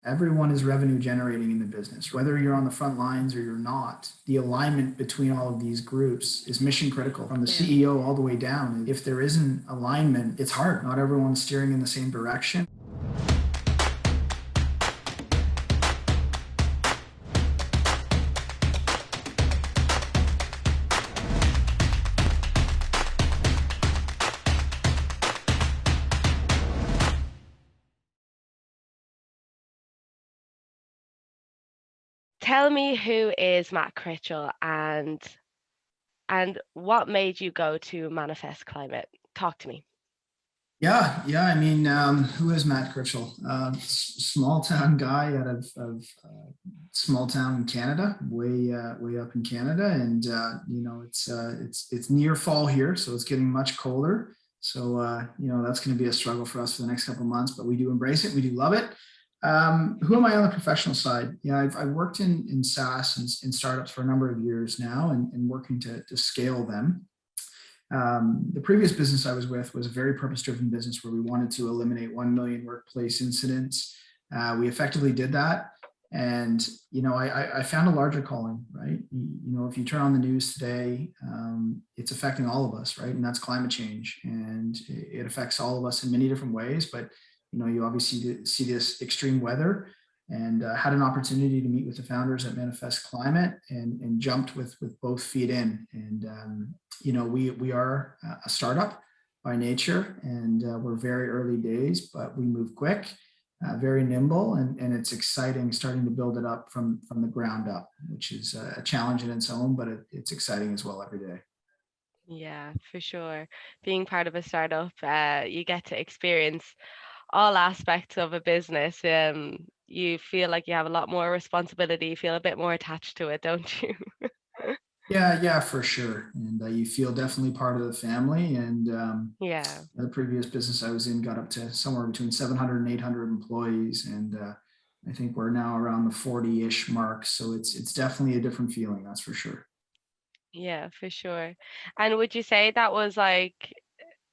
Everyone is revenue generating in the business, whether you're on the front lines or you're not. The alignment between all of these groups is mission critical from the Yeah. CEO all the way down. If there isn't alignment, it's hard. Not everyone's steering in the same direction. Tell me, who is Matt Critchell, and what made you go to Manifest Climate? Talk to me. Yeah. I mean, who is Matt Critchell? Small town guy out of small town in Canada, way up in Canada, and it's near fall here, so it's getting much colder. So that's going to be a struggle for us for the next couple of months, but we do embrace it. We do love it. Who am I on the professional side? Yeah, I've worked in SaaS and in startups for a number of years now, and working to scale them. The previous business I was with was a very purpose-driven business where we wanted to eliminate 1 million workplace incidents. We effectively did that. And, I found a larger calling, right? If you turn on the news today, it's affecting all of us, right? And that's climate change. And it affects all of us in many different ways. But, you obviously see this extreme weather, and had an opportunity to meet with the founders at Manifest Climate, and jumped with both feet in. And, we are a startup by nature, and we're very early days, but we move quick, very nimble, and it's exciting starting to build it up from the ground up, which is a challenge in its own, but it's exciting as well every day. Yeah, for sure. Being part of a startup, you get to experience all aspects of a business. You feel like you have a lot more responsibility, you feel a bit more attached to it, don't you? Yeah, for sure. And you feel definitely part of the family. And Yeah. the previous business I was in got up to somewhere between 700 and 800 employees. And I think we're now around the 40-ish mark. So it's definitely a different feeling, that's for sure. Yeah, for sure. And would you say that was like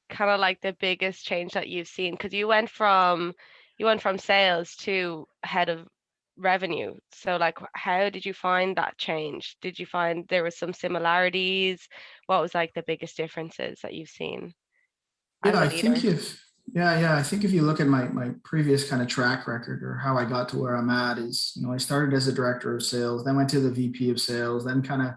kind of like the biggest change that you've seen? Because you went from sales to head of revenue. So like how did you find that change? Did you find there was some similarities? What was like the biggest differences that you've seen Yeah, as a I think leader? if I think if you look at my previous kind of track record, or how I got to where I'm at, is, I started as a director of sales, then went to the VP of sales, then kind of,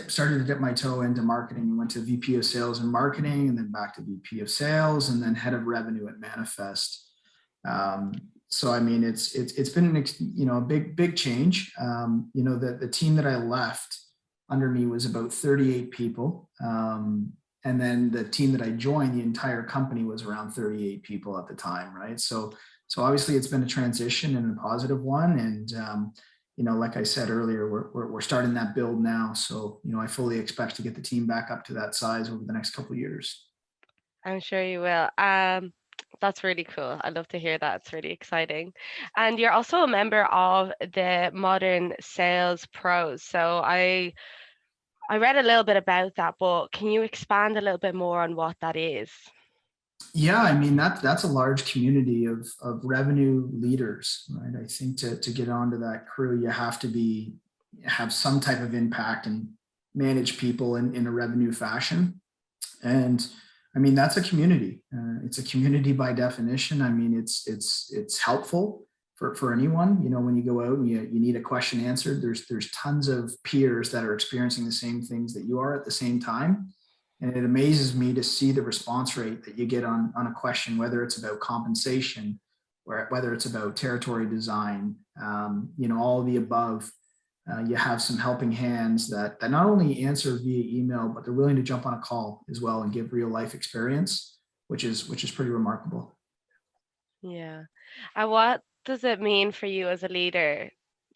started to dip my toe into marketing, and went to VP of sales and marketing, and then back to VP of sales, and then head of revenue at Manifest. So I mean, it's been a big change. The team that I left under me was about 38 people. And then the team that I joined, the entire company was around 38 people at the time, right? So obviously it's been a transition, and a positive one. And like I said earlier, we're starting that build now. So I fully expect to get the team back up to that size over the next couple of years. I'm sure you will. That's really cool. I love to hear that. It's really exciting. And you're also a member of the Modern Sales Pros. So I read a little bit about that, but can you expand a little bit more on what that is? Yeah, I mean, that's a large community of revenue leaders, right? I think to get onto that crew, you have to have some type of impact and manage people in a revenue fashion. And I mean, that's a community. It's a community by definition. I mean, it's helpful for anyone. When you go out and you need a question answered, there's tons of peers that are experiencing the same things that you are at the same time. And it amazes me to see the response rate that you get on a question, whether it's about compensation, or whether it's about territory design, all of the above. You have some helping hands that not only answer via email, but they're willing to jump on a call as well and give real life experience, which is pretty remarkable. Yeah. And what does it mean for you as a leader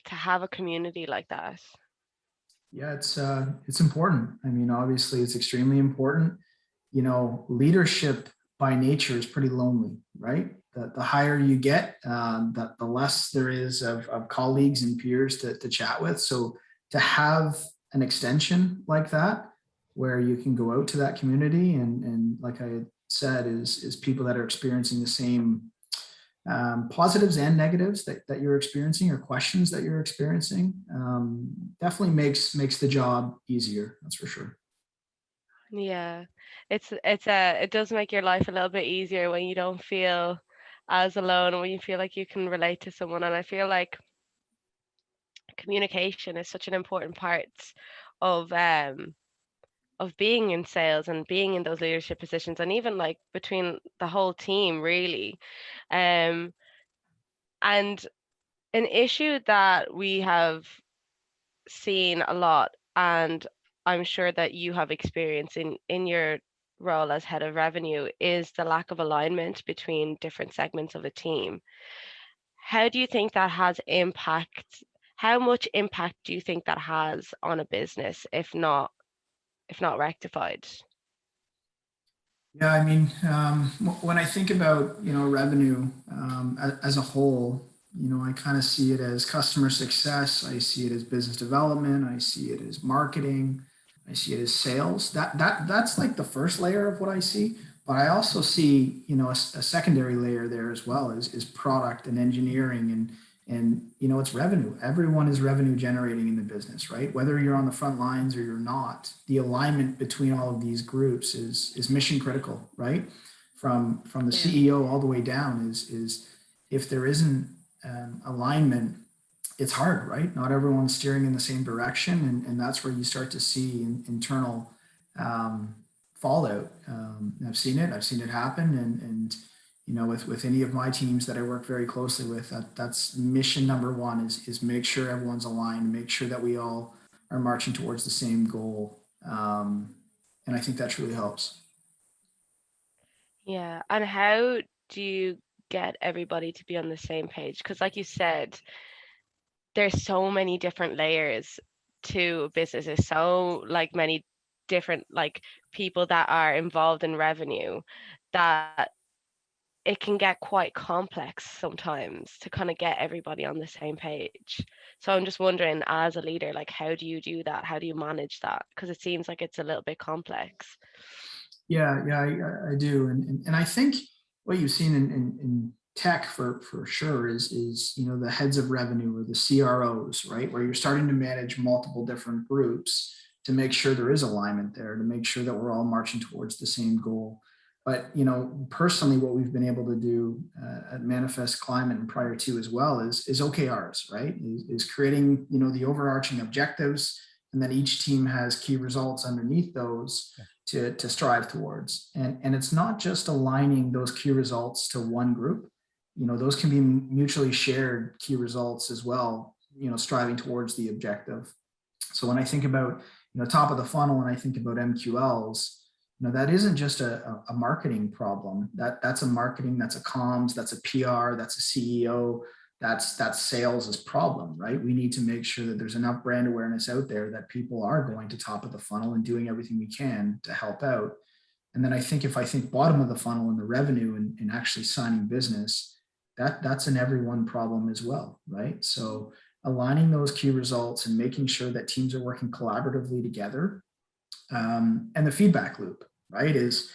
to have a community like that? Yeah, it's important. I mean, obviously, it's extremely important. Leadership by nature is pretty lonely, right? The higher you get, the less there is of colleagues and peers to chat with. So to have an extension like that, where you can go out to that community, and like I said, is people that are experiencing the same positives and negatives that you're experiencing, or questions that you're experiencing, definitely makes the job easier. That's for sure. Yeah, it does make your life a little bit easier when you don't feel as alone, and when you feel like you can relate to someone. And I feel like communication is such an important part of um of being in sales and being in those leadership positions, and even like between the whole team, really. Um, and an issue that we have seen a lot, and I'm sure that you have experience in your role as head of revenue, is the lack of alignment between different segments of a team. How do you think that has impact? How much impact do you think that has on a business if not rectified? Yeah, I mean, when I think about, revenue, as a whole, I kind of see it as customer success. I see it as business development. I see it as marketing. I see it as sales. That's like the first layer of what I see. But I also see, a secondary layer there as well, is product and engineering, and it's revenue. Everyone is revenue generating in the business, right? Whether you're on the front lines or you're not, the alignment between all of these groups is mission critical, right? From the Yeah. CEO all the way down, is if there isn't alignment, it's hard, right? Not everyone's steering in the same direction, and that's where you start to see internal um, fallout. I've seen it. I've seen it happen, and with any of my teams that I work very closely with, that's mission number one, is make sure everyone's aligned, make sure that we all are marching towards the same goal, and I think that truly helps. Yeah. And how do you get everybody to be on the same page? Because, like you said, there's so many different layers to businesses, so like many different like people that are involved in revenue, that it can get quite complex sometimes to kind of get everybody on the same page. So I'm just wondering, as a leader, like how do you do that? How do you manage that? Because it seems like it's a little bit complex. Yeah, I do, and I think what you've seen in tech for sure is the heads of revenue, or the CROs, right, where you're starting to manage multiple different groups to make sure there is alignment there, to make sure that we're all marching towards the same goal. But personally, what we've been able to do at Manifest Climate and prior to as well is OKRs, right? Is creating the overarching objectives, and then each team has key results underneath those to strive towards. And it's not just aligning those key results to one group. Those can be mutually shared key results as well, striving towards the objective. So when I think about, top of the funnel, and I think about MQLs, that isn't just a marketing problem. That's a marketing, that's a comms, that's a PR, that's a CEO, that's sales' problem, right? We need to make sure that there's enough brand awareness out there that people are going to top of the funnel and doing everything we can to help out. And then if I think bottom of the funnel and the revenue, and actually signing business, that's an everyone problem as well, right? So aligning those key results and making sure that teams are working collaboratively together, and the feedback loop, right, is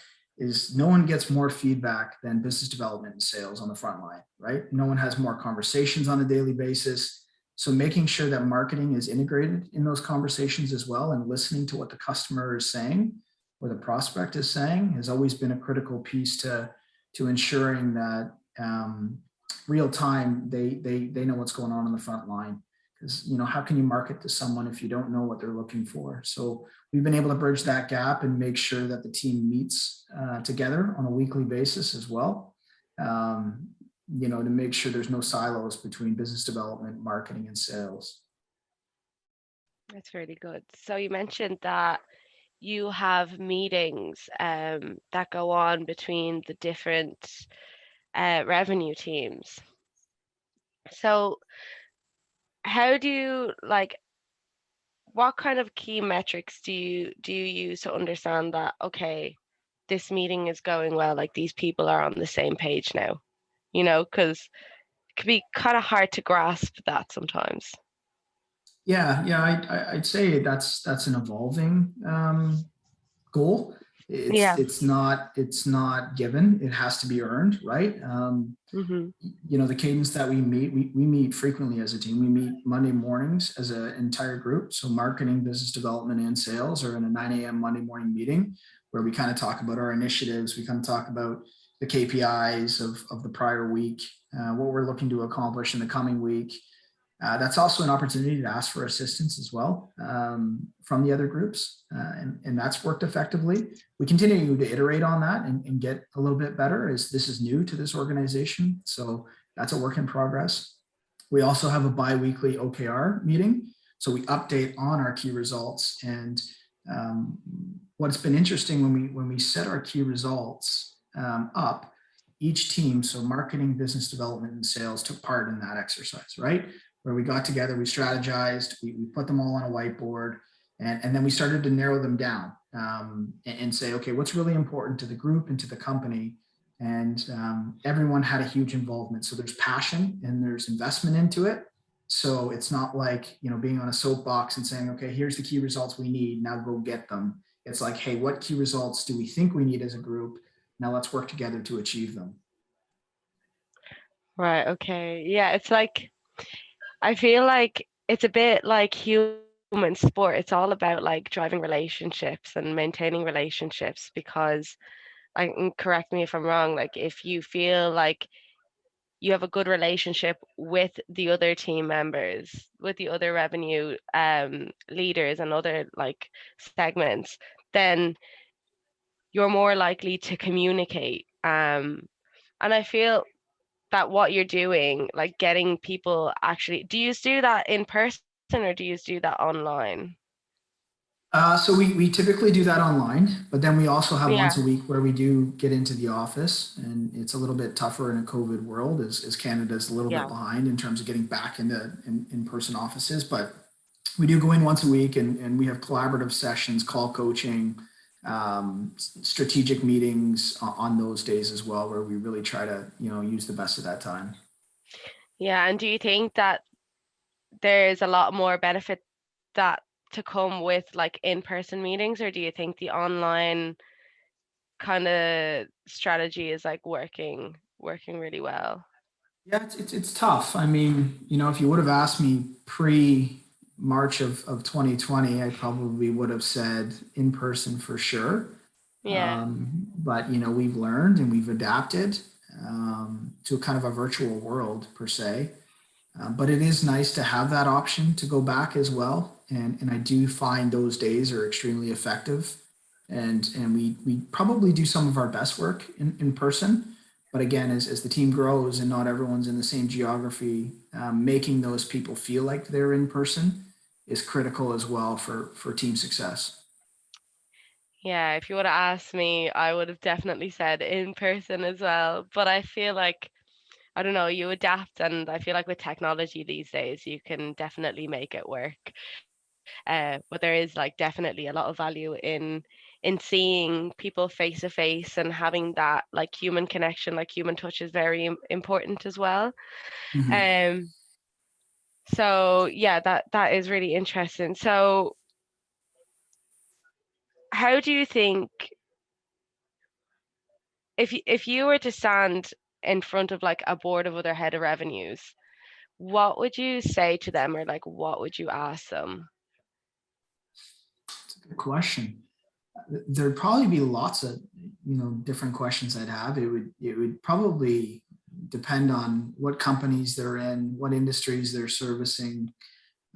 no one gets more feedback than business development and sales on the front line, right? No one has more conversations on a daily basis. So making sure that marketing is integrated in those conversations as well, and listening to what the customer is saying or the prospect is saying, has always been a critical piece to ensuring that real time they know what's going on the front line. Because how can you market to someone if you don't know what they're looking for? So we've been able to bridge that gap and make sure that the team meets together on a weekly basis as well, to make sure there's no silos between business development, marketing, and sales. That's really good. So you mentioned that you have meetings that go on between the different revenue teams. So how do you like, what kind of key metrics do you use to understand that, okay, this meeting is going well, like these people are on the same page now, because it can be kind of hard to grasp that sometimes. Yeah, I'd say that's an evolving goal. Yeah. It's not given. It has to be earned, right? Hmm. The cadence that we meet frequently as a team. We meet Monday mornings as an entire group. So marketing, business development, and sales are in a 9 a.m. Monday morning meeting where we kind of talk about our initiatives. We kind of talk about the KPIs of the prior week, what we're looking to accomplish in the coming week. That's also an opportunity to ask for assistance as well from the other groups, and that's worked effectively. We continue to iterate on that and get a little bit better as this is new to this organization. So that's a work in progress. We also have a bi-weekly OKR meeting. So we update on our key results. And what's been interesting when we set our key results up, each team, so marketing, business development, and sales took part in that exercise, right? Where we got together, we strategized, we put them all on a whiteboard, and then we started to narrow them down and say, okay, what's really important to the group and to the company? And everyone had a huge involvement. So there's passion and there's investment into it. So it's not like, being on a soapbox and saying, okay, here's the key results we need, now go get them. It's like, hey, what key results do we think we need as a group? Now let's work together to achieve them. Right. Okay. Yeah. It's like, I feel like it's a bit like human sport. It's all about like driving relationships and maintaining relationships because correct me if I'm wrong, like if you feel like you have a good relationship with the other team members, with the other revenue leaders and other like segments, then you're more likely to communicate. And I feel that what you're doing, like getting people actually, do you do that in person or do you do that online? So we typically do that online, but then we also have once Yeah, a week where we do get into the office, and it's a little bit tougher in a COVID world as Canada's a little bit yeah. behind in terms of getting back into in-person offices. But we do go in once a week, and we have collaborative sessions, call coaching, strategic meetings on those days as well, where we really try to use the best of that time. Yeah. And do you think that there's a lot more benefit that to come with like in-person meetings, or do you think the online kind of strategy is like working really well? Yeah, it's tough. I mean, if you would have asked me pre March of 2020, I probably would have said in person for sure. Yeah. But we've learned and we've adapted to a kind of a virtual world per se. But it is nice to have that option to go back as well. And I do find those days are extremely effective. And we probably do some of our best work in person. But again, as the team grows and not everyone's in the same geography, making those people feel like they're in person is critical as well for team success. Yeah, if you would have asked me, I would have definitely said in person as well. But I feel like, I don't know, you adapt, and I feel like with technology these days, you can definitely make it work. But there is like definitely a lot of value in seeing people face to face and having that like human connection, like human touch is very important as well. Mhm. Um, so yeah, that is really interesting. So how do you think if you were to stand in front of like a board of other head of revenues, what would you say to them, or like what would you ask them? Good question. There'd probably be lots of different questions I'd have. It would probably depend on what companies they're in, what industries they're servicing,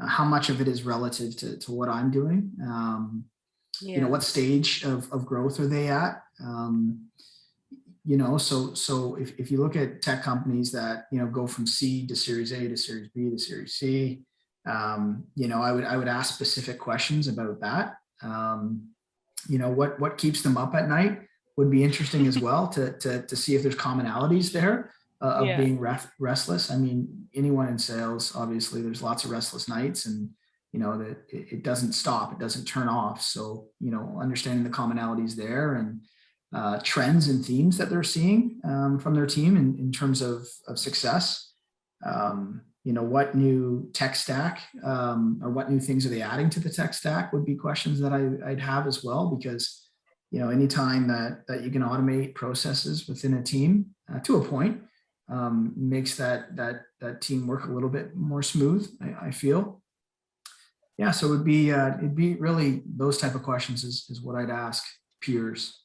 how much of it is relative to what I'm doing. Yeah. What stage of growth are they at? So if you look at tech companies that go from C to Series A to Series B to Series C, I would ask specific questions about that. What keeps them up at night would be interesting as well to see if there's commonalities there of Yeah. being restless. I mean, anyone in sales, obviously, there's lots of restless nights, and that it doesn't stop, it doesn't turn off. So understanding the commonalities there and trends and themes that they're seeing from their team in terms of success. What new tech stack or what new things are they adding to the tech stack would be questions that I'd have as well, because anytime that you can automate processes within a team to a point, makes that team work a little bit more smooth, I feel. Yeah, so it'd be really those type of questions is what I'd ask peers.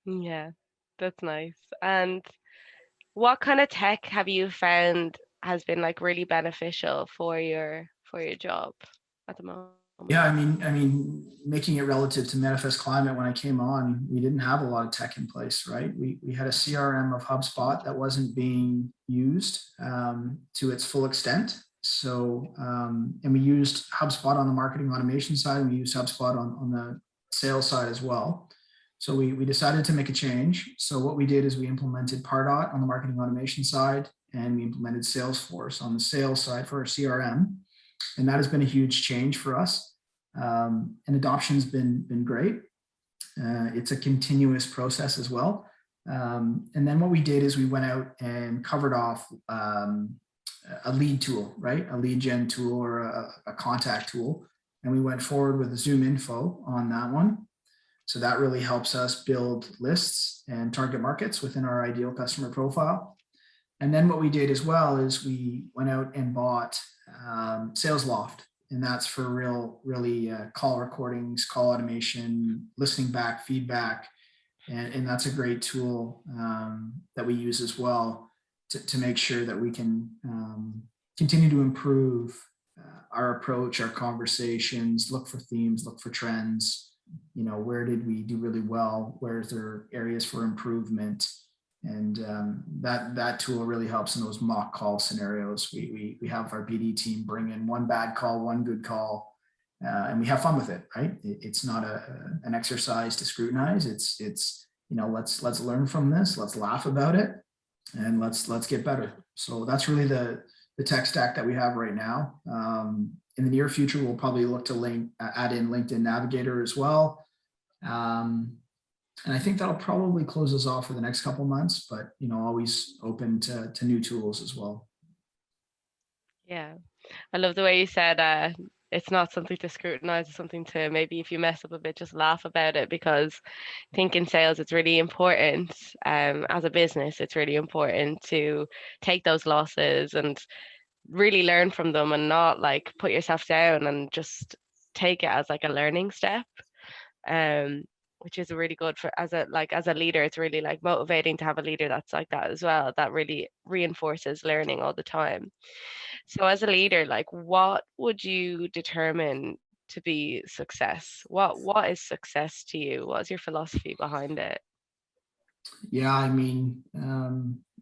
Yeah, that's nice. And what kind of tech have you found has been like really beneficial for your job at the moment? Yeah, making it relative to Manifest Climate, when I came on, we didn't have a lot of tech in place, right? We had a CRM of HubSpot that wasn't being used to its full extent. So, and we used HubSpot on the marketing automation side, and we used HubSpot on the sales side as well. So we decided to make a change. So what we did is we implemented Pardot on the marketing automation side, and we implemented Salesforce on the sales side for our CRM. And that has been a huge change for us. And adoption's been great. It's a continuous process as well. And then what we did is we went out and covered off a lead tool, right? A lead gen tool or a contact tool. And we went forward with a Zoom info on that one. So that really helps us build lists and target markets within our ideal customer profile. And then what we did as well is we went out and bought SalesLoft, and that's for really call recordings, call automation, listening back, feedback, and that's a great tool that we use as well to make sure that we can continue to improve our approach, our conversations, look for themes, look for trends. Where did we do really well? Where is there areas for improvement? And that tool really helps in those mock call scenarios. We have our BD team bring in one bad call, one good call, and we have fun with it, right? It's not an exercise to scrutinize. It's let's learn from this, let's laugh about it, and let's get better. So that's really the tech stack that we have right now. In the near future, we'll probably look to add in LinkedIn Navigator as well. And I think that'll probably close us off for the next couple of months, but always open to new tools as well. Yeah, I love the way you said it's not something to scrutinize, it's something to maybe if you mess up a bit, just laugh about it, because I think in sales it's really important. As a business, it's really important to take those losses and really learn from them and not like put yourself down and just take it as like a learning step. Which is really good for as a leader. It's really like motivating to have a leader that's like that as well, that really reinforces learning all the time. So as a leader, like what would you determine to be success? What is success to you? What's your philosophy behind it? Yeah,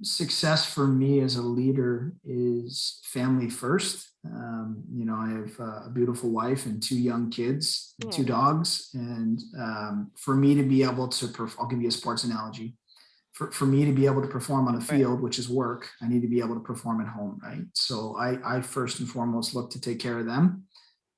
success for me as a leader is family first. I have a beautiful wife and two young kids, and two dogs. And for me to be able to, I'll give you a sports analogy. For me to be able to perform on the field, which is work, I need to be able to perform at home, right? So I first and foremost look to take care of them.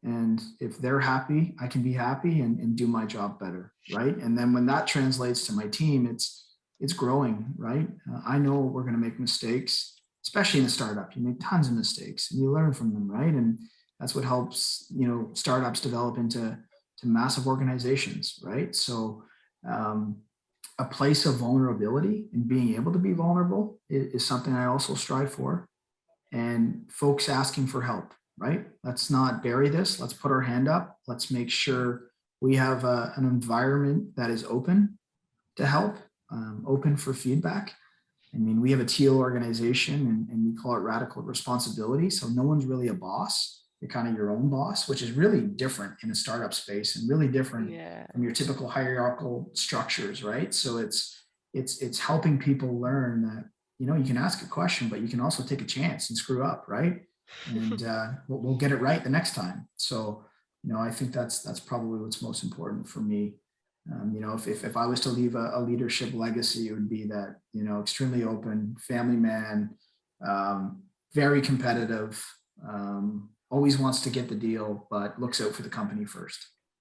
And if they're happy, I can be happy and do my job better, right? And then when that translates to my team, it's growing, right? I know we're going to make mistakes, especially in a startup. You make tons of mistakes and you learn from them, right? And that's what helps, startups develop into massive organizations, right? So a place of vulnerability and being able to be vulnerable is something I also strive for. And folks asking for help, right? Let's not bury this. Let's put our hand up. Let's make sure we have an environment that is open to help. Open for feedback. We have a teal organization and we call it radical responsibility. So no one's really a boss. You're kind of your own boss, which is really different in a startup space and really different from your typical hierarchical structures, right? So it's helping people learn that, you can ask a question, but you can also take a chance and screw up, right? And we'll get it right the next time. So, I think that's probably what's most important for me. If I was to leave a leadership legacy, it would be that, extremely open, family man, very competitive, always wants to get the deal, but looks out for the company first.